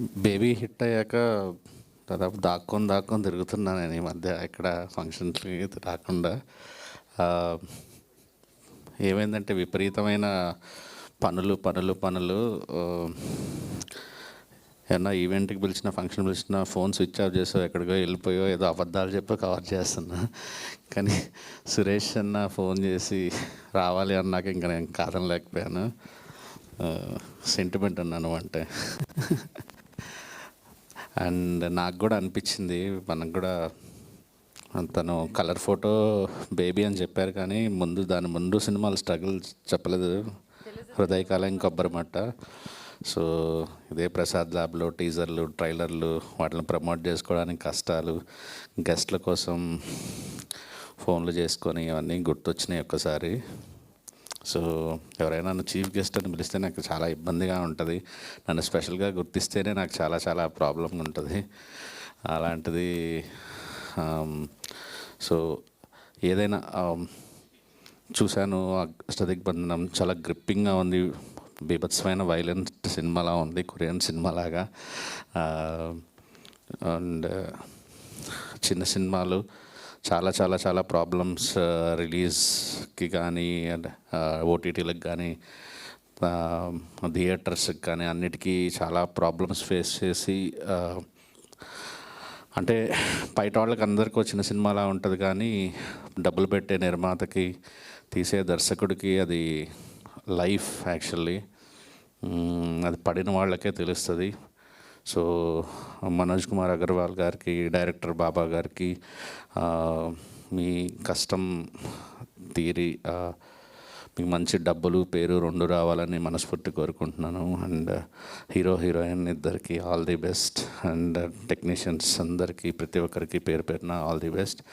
Baby hit అయ్యాక దాదాపు దాక్కొని దాక్కొని తిరుగుతున్నా నేను ఈ మధ్య ఎక్కడ ఫంక్షన్స్కి రాకుండా. ఆ, ఏమైందంటే విపరీతమైన పనులు పనులు పనులు. ఆ, ఏమన్నా ఈవెంట్కి పిలిచిన ఫంక్షన్ పిలిచిన ఫోన్ స్విచ్ ఆఫ్ చేసో ఎక్కడికో వెళ్ళిపోయో ఏదో అబద్ధాలు చెప్పో కవర్ చేస్తున్నా. కానీ సురేష్ అన్న ఫోన్ చేసి రావాలి అన్నాక ఇంకా నేను కాదనలేకపోయాను. సెంటిమెంట్ అన్నాను అంటే. అండ్ నాకు కూడా అనిపించింది, మనకు కూడా తను కలర్ ఫోటో బేబీ అని చెప్పారు కానీ దాని ముందు సినిమాలు స్ట్రగుల్ చెప్పలేదు. హృదయకాలం కొబ్బరిమట్ట. సో ఇదే ప్రసాద్ ల్యాబ్లో టీజర్లు ట్రైలర్లు వాటిని ప్రమోట్ చేసుకోవడానికి కష్టాలు, గెస్ట్ల కోసం ఫోన్లు చేసుకొని ఇవన్నీ గుర్తొచ్చినాయి ఒక్కసారి. సో ఎవరైనా నన్ను చీఫ్ గెస్ట్ అని పిలిస్తే నాకు చాలా ఇబ్బందిగా ఉంటుంది. నన్ను స్పెషల్గా గుర్తిస్తేనే నాకు చాలా చాలా ప్రాబ్లం ఉంటుంది. అలాంటిది సో ఏదైనా చూశాను. అష్టదిగ్బంధనం చాలా గ్రిప్పింగ్గా ఉంది, బీభత్సమైన వైలెంట్ సినిమాలా ఉంది, కొరియన్ సినిమాలాగా. అండ్ చిన్న సినిమాలు చాలా చాలా చాలా ప్రాబ్లమ్స్ రిలీజ్కి కానీ ఓటీటీలకు కానీ థియేటర్స్కి కానీ అన్నిటికీ చాలా ప్రాబ్లమ్స్ ఫేస్ చేసి, అంటే బయట వాళ్ళకి అందరికీ వచ్చిన సినిమాలా ఉంటుంది కానీ డబ్బులు పెట్టే నిర్మాతకి తీసే దర్శకుడికి అది లైఫ్ యాక్చువల్లీ. అది పడిన వాళ్ళకే తెలుస్తుంది. సో మనోజ్ కుమార్ అగర్వాల్ గారికి, డైరెక్టర్ బాబా గారికి మీ కష్టం తీరి మీకు మంచి డబ్బులు పేరు రెండు రావాలని మనస్ఫూర్తి కోరుకుంటున్నాను. అండ్ హీరో హీరోయిన్ ఇద్దరికి all the best. And technicians అందరికీ ప్రతి ఒక్కరికి పేరు పేరున ఆల్ ది బెస్ట్.